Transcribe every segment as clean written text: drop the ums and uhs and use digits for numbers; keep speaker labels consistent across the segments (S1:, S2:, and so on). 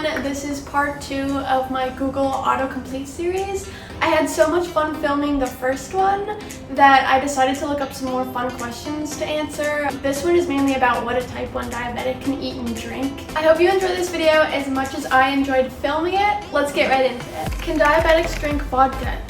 S1: everyone, this is part 2 of my Google Autocomplete series. I had so much fun filming the first one that I decided to look up some more fun questions to answer. This one is mainly about what a type 1 diabetic can eat and drink. I hope you enjoyed this video as much as I enjoyed filming it. Let's get right into it. Can diabetics drink vodka?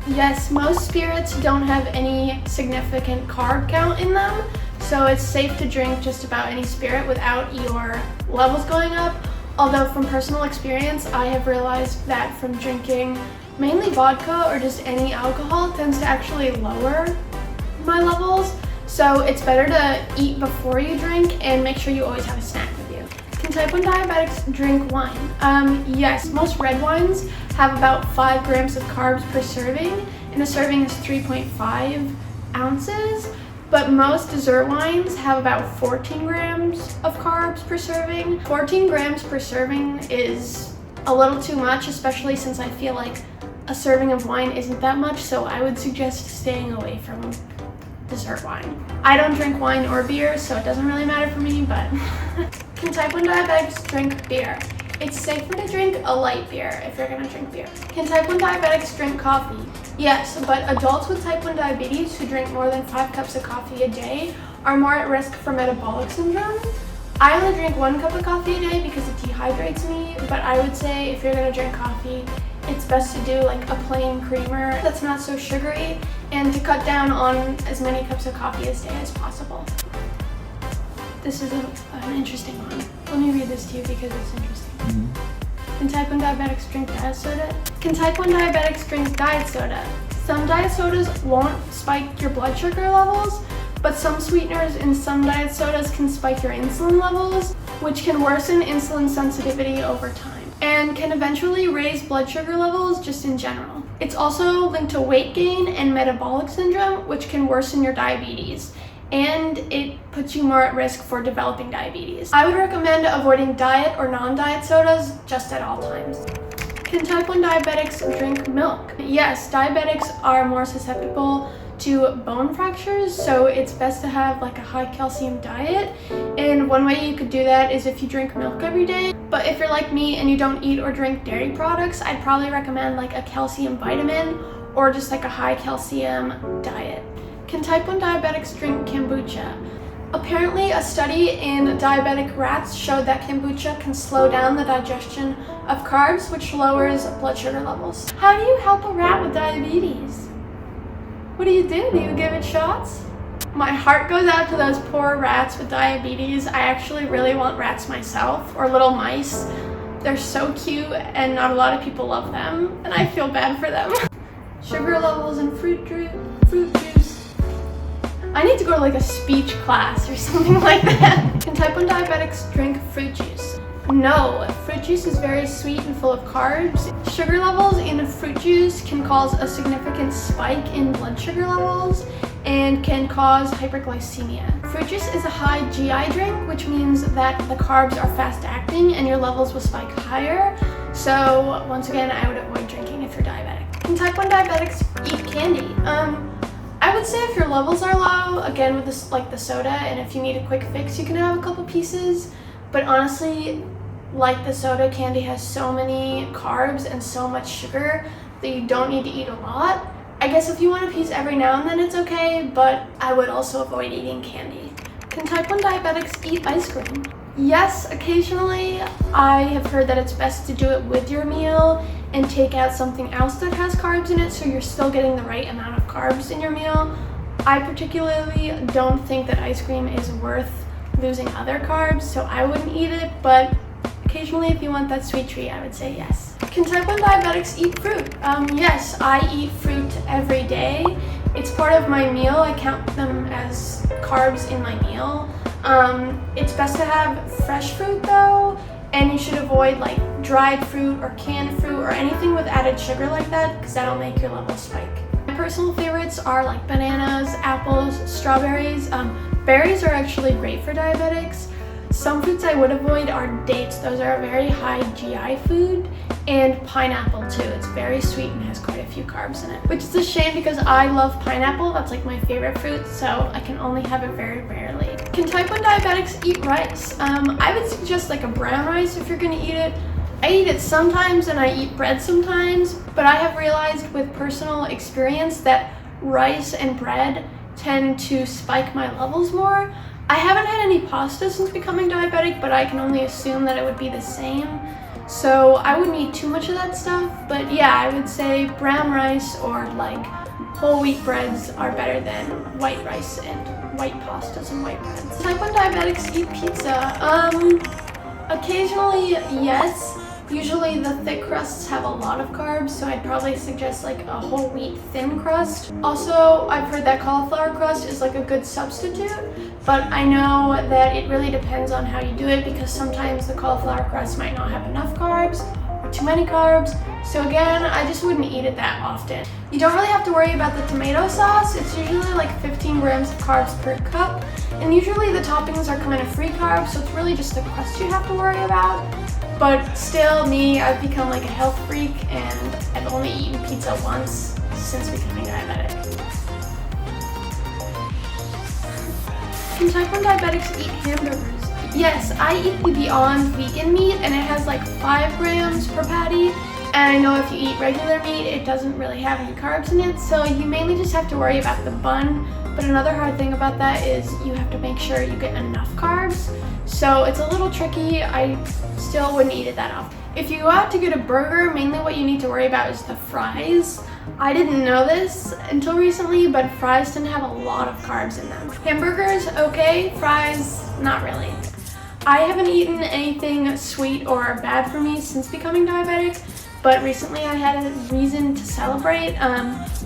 S1: Yes, most spirits don't have any significant carb count in them, so it's safe to drink just about any spirit without your levels going up. Although from personal experience, I have realized that from drinking mainly vodka or just any alcohol tends to actually lower my levels. So it's better to eat before you drink and make sure you always have a snack with you. Can type 1 diabetics drink wine? Yes, most red wines have about 5 grams of carbs per serving, and a serving is 3.5 ounces. But most dessert wines have about 14 grams of carbs per serving. 14 grams per serving is a little too much, especially since I feel like a serving of wine isn't that much, so I would suggest staying away from dessert wine. I don't drink wine or beer, so it doesn't really matter for me, but can type 1 diabetics drink beer? It's safer to drink a light beer if you're gonna drink beer. Can type 1 diabetics drink coffee? Yes, but adults with type 1 diabetes who drink more than 5 cups of coffee a day are more at risk for metabolic syndrome. I only drink 1 cup of coffee a day because it dehydrates me, but I would say if you're gonna drink coffee, it's best to do like a plain creamer that's not so sugary and to cut down on as many cups of coffee a day as possible. This is an interesting one. Let me read this to you because it's interesting. Can type 1 diabetics drink diet soda? Can type 1 diabetics drink diet soda? Some diet sodas won't spike your blood sugar levels, but some sweeteners in some diet sodas can spike your insulin levels, which can worsen insulin sensitivity over time and can eventually raise blood sugar levels just in general. It's also linked to weight gain and metabolic syndrome, which can worsen your diabetes, and it puts you more at risk for developing diabetes. I would recommend avoiding diet or non-diet sodas just at all times. Can type 1 diabetics drink milk? Yes, diabetics are more susceptible to bone fractures, so it's best to have like a high calcium diet, and one way you could do that is if you drink milk every day. But if you're like me and you don't eat or drink dairy products, I'd probably recommend like a calcium vitamin or just like a high calcium diet. Can type 1 diabetics drink kombucha? Apparently, a study in diabetic rats showed that kombucha can slow down the digestion of carbs, which lowers blood sugar levels. How do you help a rat with diabetes? What do? Do you give it shots? My heart goes out to those poor rats with diabetes. I actually really want rats myself, or little mice. They're so cute and not a lot of people love them, and I feel bad for them. Sugar levels in fruit juice. I need to go to like a speech class or something like that. Can type 1 diabetics drink fruit juice? No, fruit juice is very sweet and full of carbs. Sugar levels in fruit juice can cause a significant spike in blood sugar levels and can cause hyperglycemia. Fruit juice is a high GI drink, which means that the carbs are fast acting and your levels will spike higher. So once again, I would avoid drinking if you're diabetic. Can type 1 diabetics eat candy? I would say if your levels are low, again with this, like the soda, and if you need a quick fix, you can have a couple pieces. But honestly, like the soda, candy has so many carbs and so much sugar that you don't need to eat a lot. I guess if you want a piece every now and then, it's okay, but I would also avoid eating candy. Can type 1 diabetics eat ice cream? Yes, occasionally. I have heard that it's best to do it with your meal and take out something else that has carbs in it so you're still getting the right amount of carbs in your meal. I particularly don't think that ice cream is worth losing other carbs, so I wouldn't eat it, but occasionally if you want that sweet treat, I would say yes. Can type 1 diabetics eat fruit? Yes, I eat fruit every day. It's part of my meal. I count them as carbs in my meal. It's best to have fresh fruit though, and you should avoid like dried fruit or canned fruit or anything with added sugar like that, because that'll make your levels spike. My personal favorites are like bananas, apples, strawberries. Berries are actually great for diabetics. Some fruits I would avoid are dates. Those are a very high GI food, and pineapple too. It's very sweet and has quite a few carbs in it, which is a shame because I love pineapple. That's like my favorite fruit, so I can only have it very rarely. Can type 1 diabetics eat rice? I would suggest like a brown rice if you're gonna eat it. I eat it sometimes and I eat bread sometimes, but I have realized with personal experience that rice and bread tend to spike my levels more. I haven't had any pasta since becoming diabetic, but I can only assume that it would be the same. So I wouldn't eat too much of that stuff, but yeah, I would say brown rice or like whole wheat breads are better than white rice and white pastas and white breads. Type 1 diabetics eat pizza. Occasionally, yes. Usually the thick crusts have a lot of carbs, so I'd probably suggest like a whole wheat thin crust. Also, I've heard that cauliflower crust is like a good substitute, but I know that it really depends on how you do it because sometimes the cauliflower crust might not have enough carbs or too many carbs. So again, I just wouldn't eat it that often. You don't really have to worry about the tomato sauce. It's usually like 15 grams of carbs per cup, and usually the toppings are kind of free carbs, so it's really just the crust you have to worry about. But still, I've become like a health freak and I've only eaten pizza once since becoming diabetic. Can type 1 diabetics eat hamburgers? Yes, I eat the Beyond vegan meat and it has like 5 grams per patty. And I know if you eat regular meat, it doesn't really have any carbs in it, so you mainly just have to worry about the bun. But another hard thing about that is you have to make sure you get enough carbs. So it's a little tricky. I still wouldn't eat it that often. If you go out to get a burger, mainly what you need to worry about is the fries. I didn't know this until recently, but fries tend to have a lot of carbs in them. Hamburgers, okay. Fries, not really. I haven't eaten anything sweet or bad for me since becoming diabetic, but recently I had a reason to celebrate.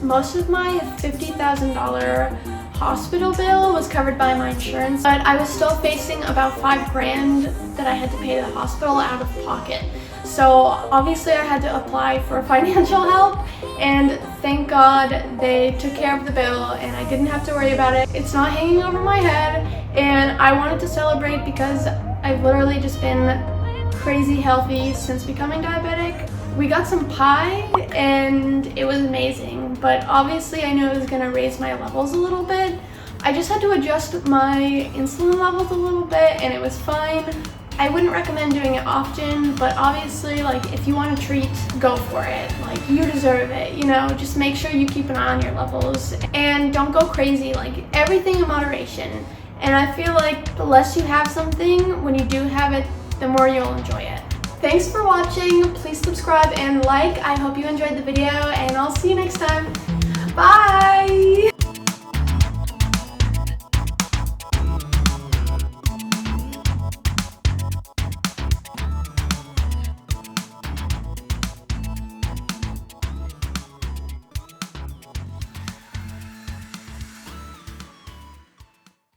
S1: Most of my $50,000 hospital bill was covered by my insurance, but I was still facing about $5 grand that I had to pay the hospital out of pocket. So obviously I had to apply for financial help, and thank God they took care of the bill and I didn't have to worry about it. It's not hanging over my head, and I wanted to celebrate because I've literally just been crazy healthy since becoming diabetic. We got some pie and it was amazing, but obviously I knew it was gonna raise my levels a little bit. I just had to adjust my insulin levels a little bit and it was fine. I wouldn't recommend doing it often, but obviously, like, if you want a treat, go for it. Like, you deserve it, you know? Just make sure you keep an eye on your levels and don't go crazy. Like, everything in moderation. And I feel like the less you have something, when you do have it, the more you'll enjoy it. Thanks for watching. Please subscribe and like. I hope you enjoyed the video, and I'll see you next time. Bye!